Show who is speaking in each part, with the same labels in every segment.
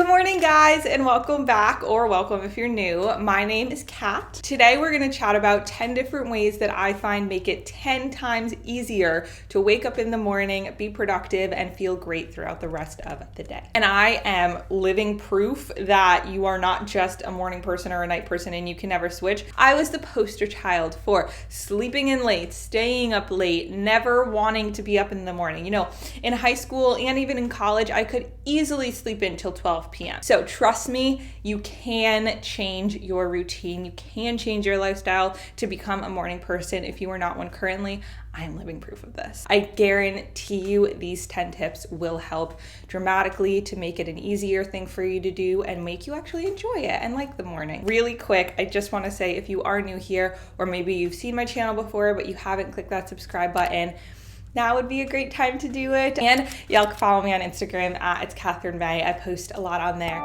Speaker 1: Good morning, guys, and welcome back, or welcome if you're new. My name is Kat. Today we're going to chat about 10 different ways that I find make it 10 times easier to wake up in the morning, be productive, and feel great throughout the rest of the day. And I am living proof that you are not just a morning person or a night person and you can never switch. I was the poster child for sleeping in late, staying up late, never wanting to be up in the morning. You know, in high school and even in college, I could easily sleep in till 12 p.m. So trust me, you can change your routine. You can change your lifestyle to become a morning person if you are not one currently. I'm living proof of this. I guarantee you these 10 tips will help dramatically to make it an easier thing for you to do and make you actually enjoy it and like the morning. Really quick, I just want to say if you are new here, or maybe you've seen my channel before but you haven't clicked that subscribe button, now would be a great time to do it. And y'all can follow me on Instagram at It's Catherine May. I post a lot on there.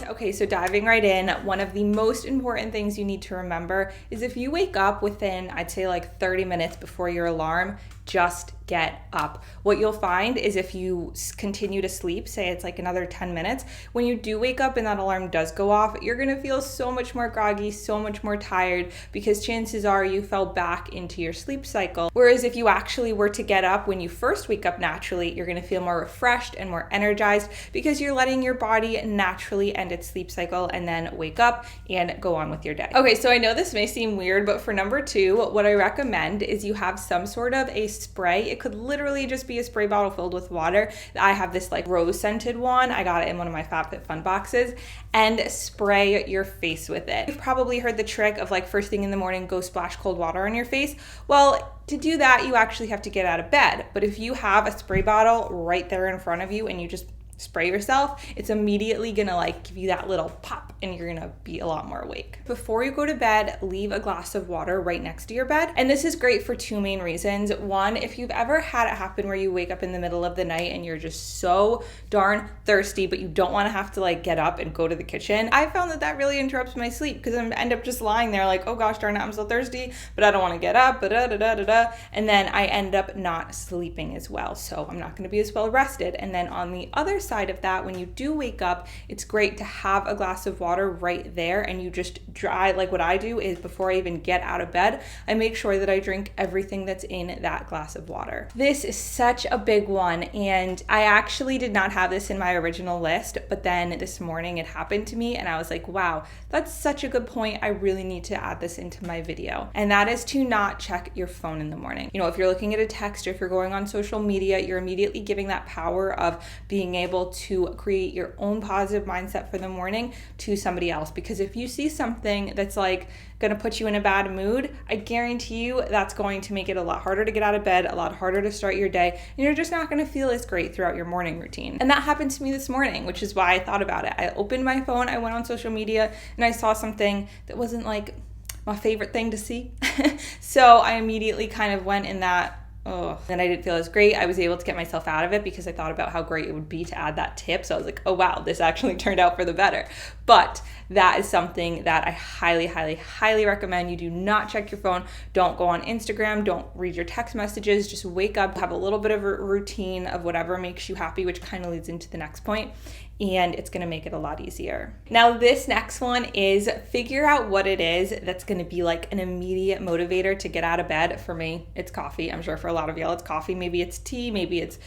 Speaker 1: Okay, so diving right in, one of the most important things you need to remember is if you wake up within, I'd say like 30 minutes before your alarm, just get up. What you'll find is if you continue to sleep, say it's like another 10 minutes, when you do wake up and that alarm does go off, you're gonna feel so much more groggy, so much more tired, because chances are you fell back into your sleep cycle. Whereas if you actually were to get up when you first wake up naturally, you're gonna feel more refreshed and more energized because you're letting your body naturally end its sleep cycle and then wake up and go on with your day. Okay, so I know this may seem weird, but for number 2, what I recommend is you have some sort of a spray. It could literally just be a spray bottle filled with water. I have this like rose scented one. I got it in one of my FabFitFun boxes, and spray your face with it. You've probably heard the trick of like first thing in the morning, go splash cold water on your face. Well, to do that, you actually have to get out of bed. But if you have a spray bottle right there in front of you and you just spray yourself, it's immediately gonna like give you that little pop and you're gonna be a lot more awake. Before you go to bed, leave a glass of water right next to your bed. And this is great for 2 main reasons. One, if you've ever had it happen where you wake up in the middle of the night and you're just so darn thirsty, but you don't wanna have to like get up and go to the kitchen, I found that really interrupts my sleep because I end up just lying there like, oh gosh darn it, I'm so thirsty, but I don't wanna get up, and then I end up not sleeping as well. So I'm not gonna be as well rested. And then on the other side of that, when you do wake up, it's great to have a glass of water right there, and you just dry. Like what I do is before I even get out of bed, I make sure that I drink everything that's in that glass of water. This is such a big one, and I actually did not have this in my original list, but then this morning it happened to me and I was like, wow, that's such a good point. I really need to add this into my video. And that is to not check your phone in the morning. You know, if you're looking at a text or if you're going on social media, you're immediately giving that power of being able to create your own positive mindset for the morning to somebody else. Because if you see something that's like gonna put you in a bad mood, I guarantee you that's going to make it a lot harder to get out of bed, a lot harder to start your day, and you're just not gonna feel as great throughout your morning routine. And that happened to me this morning, which is why I thought about it. I opened my phone, I went on social media, and I saw something that wasn't like my favorite thing to see. So I immediately kind of went in that, then I didn't feel as great. I was able to get myself out of it because I thought about how great it would be to add that tip. So I was like, oh wow, this actually turned out for the better. But that is something that I highly, highly, highly recommend. You do not check your phone. Don't go on Instagram. Don't read your text messages. Just wake up, have a little bit of a routine of whatever makes you happy, which kind of leads into the next point. And it's gonna make it a lot easier. Now, this next one is figure out what it is that's gonna be like an immediate motivator to get out of bed. For me, it's coffee. I'm sure for a lot of y'all it's coffee. Maybe it's tea, maybe it's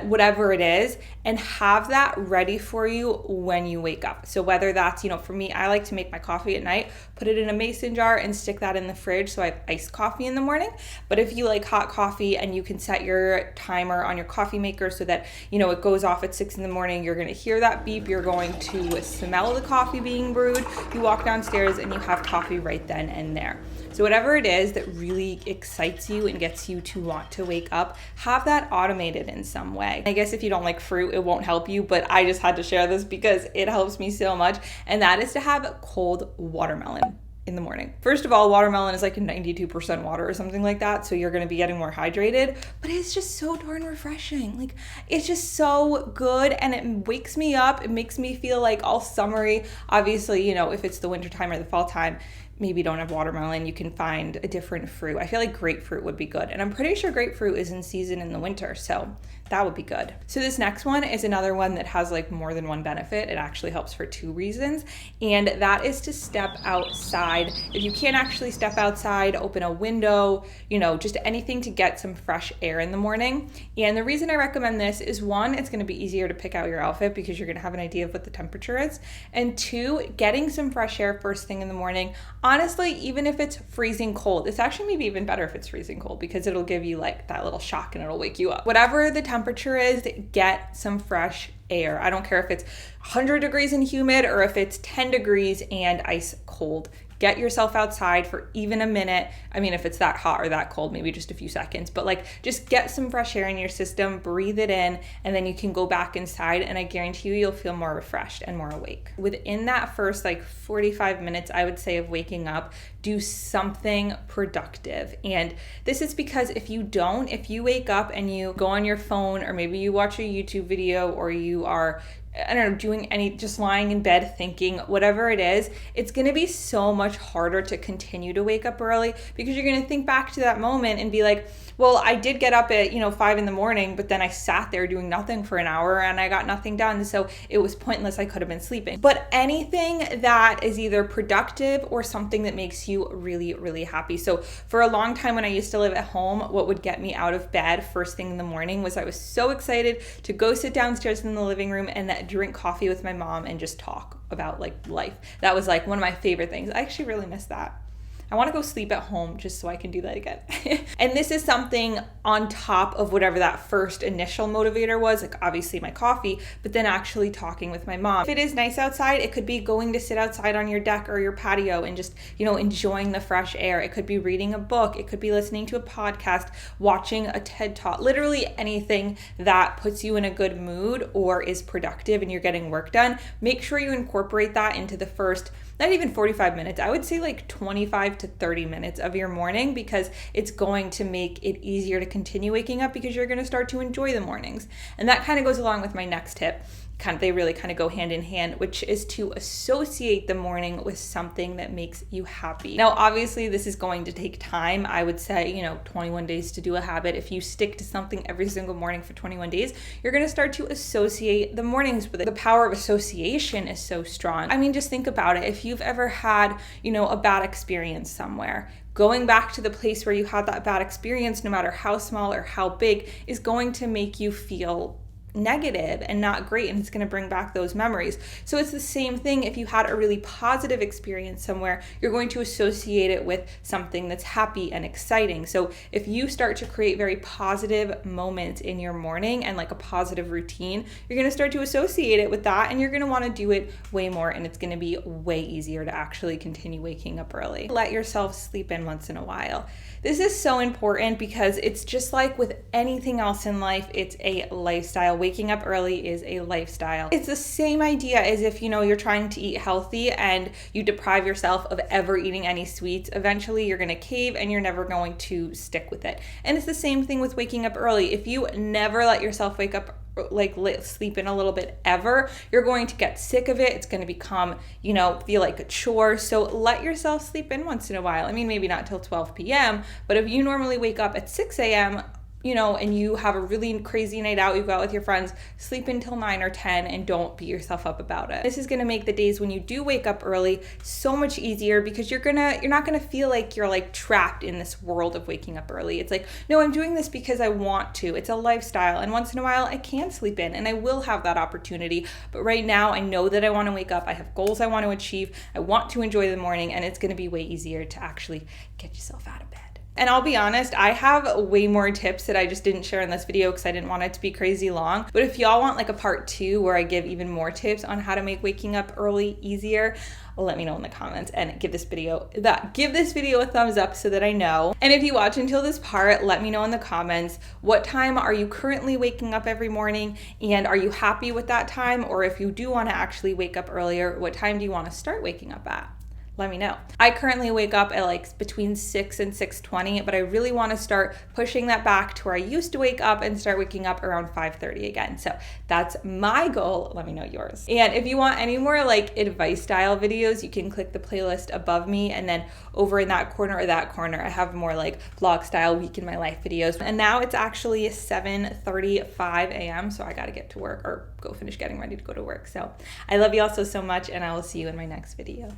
Speaker 1: whatever it is, and have that ready for you when you wake up. So whether that's, you know, for me, I like to make my coffee at night, put it in a mason jar and stick that in the fridge so I have iced coffee in the morning. But if you like hot coffee, and you can set your timer on your coffee maker so that, you know, it goes off at 6 in the morning, you're gonna hear that beep, you're going to smell the coffee being brewed, you walk downstairs and you have coffee right then and there. So whatever it is that really excites you and gets you to want to wake up, have that automated in some way. I guess if you don't like fruit, it won't help you, but I just had to share this because it helps me so much, and that is to have cold watermelon in the morning. First of all, watermelon is like 92% water or something like that, so you're gonna be getting more hydrated, but it's just so darn refreshing. Like, it's just so good, and it wakes me up. It makes me feel like all summery. Obviously, you know, if it's the winter time or the fall time, maybe don't have watermelon, you can find a different fruit. I feel like grapefruit would be good. And I'm pretty sure grapefruit is in season in the winter, so that would be good. So this next one is another one that has like more than one benefit. It actually helps for 2 reasons, and that is to step outside. If you can't actually step outside, open a window, just anything to get some fresh air in the morning. And the reason I recommend this is 1, it's gonna be easier to pick out your outfit because you're gonna have an idea of what the temperature is. And 2, getting some fresh air first thing in the morning. Honestly, even if it's freezing cold, it's actually maybe even better if it's freezing cold because it'll give you like that little shock and it'll wake you up. Whatever the temperature is, get some fresh air. I don't care if it's 100 degrees and humid or if it's 10 degrees and ice cold. Get yourself outside for even a minute. I mean, if it's that hot or that cold, maybe just a few seconds, but like just get some fresh air in your system, breathe it in, and then you can go back inside and I guarantee you'll feel more refreshed and more awake. Within that first like 45 minutes, I would say, of waking up, do something productive. And this is because if you wake up and you go on your phone or maybe you watch a YouTube video or you are just lying in bed thinking, whatever it is, it's going to be so much harder to continue to wake up early because you're going to think back to that moment and be like, well, I did get up at, 5 in the morning, but then I sat there doing nothing for an hour and I got nothing done. So it was pointless. I could have been sleeping. But anything that is either productive or something that makes you really, really happy. So for a long time when I used to live at home, what would get me out of bed first thing in the morning was I was so excited to go sit downstairs in the living room and drink coffee with my mom and just talk about like life. That was like one of my favorite things. I actually really miss that. I want to go sleep at home just so I can do that again. And this is something on top of whatever that first initial motivator was, like obviously my coffee, but then actually talking with my mom. If it is nice outside, it could be going to sit outside on your deck or your patio and just, enjoying the fresh air. It could be reading a book. It could be listening to a podcast, watching a TED Talk, literally anything that puts you in a good mood or is productive and you're getting work done. Make sure you incorporate that into the first, not even 45 minutes, I would say like 25 to 30 minutes of your morning, because it's going to make it easier to continue waking up because you're going to start to enjoy the mornings. And that kind of goes along with my next tip. They really kind of go hand in hand, which is to associate the morning with something that makes you happy. Now, obviously, this is going to take time. I would say, 21 days to do a habit. If you stick to something every single morning for 21 days, you're going to start to associate the mornings with it. The power of association is so strong. I mean, just think about it. If you've ever had, a bad experience somewhere, going back to the place where you had that bad experience, no matter how small or how big, is going to make you feel negative and not great, and it's going to bring back those memories. So it's the same thing. If you had a really positive experience somewhere, you're going to associate it with something that's happy and exciting. So if you start to create very positive moments in your morning and like a positive routine, you're going to start to associate it with that, and you're going to want to do it way more, and it's going to be way easier to actually continue waking up early. Let yourself sleep in once in a while. This is so important because it's just like with anything else in life, it's a lifestyle. Waking up early is a lifestyle. It's the same idea as if, you're trying to eat healthy and you deprive yourself of ever eating any sweets. Eventually, you're going to cave and you're never going to stick with it. And it's the same thing with waking up early. If you never let yourself wake up sleep in a little bit ever, you're going to get sick of it. It's going to become, feel like a chore. So let yourself sleep in once in a while. I mean, maybe not till 12 p.m., but if you normally wake up at 6 a.m., and you have a really crazy night out, you go out with your friends, sleep until 9 or 10 and don't beat yourself up about it. This is going to make the days when you do wake up early so much easier because you're not going to feel like you're like trapped in this world of waking up early. It's like, no, I'm doing this because I want to. It's a lifestyle, and once in a while I can sleep in and I will have that opportunity. But right now I know that I want to wake up. I have goals I want to achieve. I want to enjoy the morning, and it's going to be way easier to actually get yourself out of bed. And I'll be honest, I have way more tips that I just didn't share in this video because I didn't want it to be crazy long. But if y'all want like a part 2 where I give even more tips on how to make waking up early easier, let me know in the comments and give this video a thumbs up so that I know. And if you watch until this part, let me know in the comments, what time are you currently waking up every morning, and are you happy with that time? Or if you do want to actually wake up earlier, what time do you want to start waking up at? let me know. I currently wake up at like between 6 and 6:20, but I really want to start pushing that back to where I used to wake up and start waking up around 5:30 again. So that's my goal. Let me know yours. And if you want any more like advice style videos, you can click the playlist above me, and then over in that corner or that corner, I have more like vlog style week in my life videos. And now it's actually 7:35 a.m. So I got to get to work or go finish getting ready to go to work. So I love you all so much, and I will see you in my next video.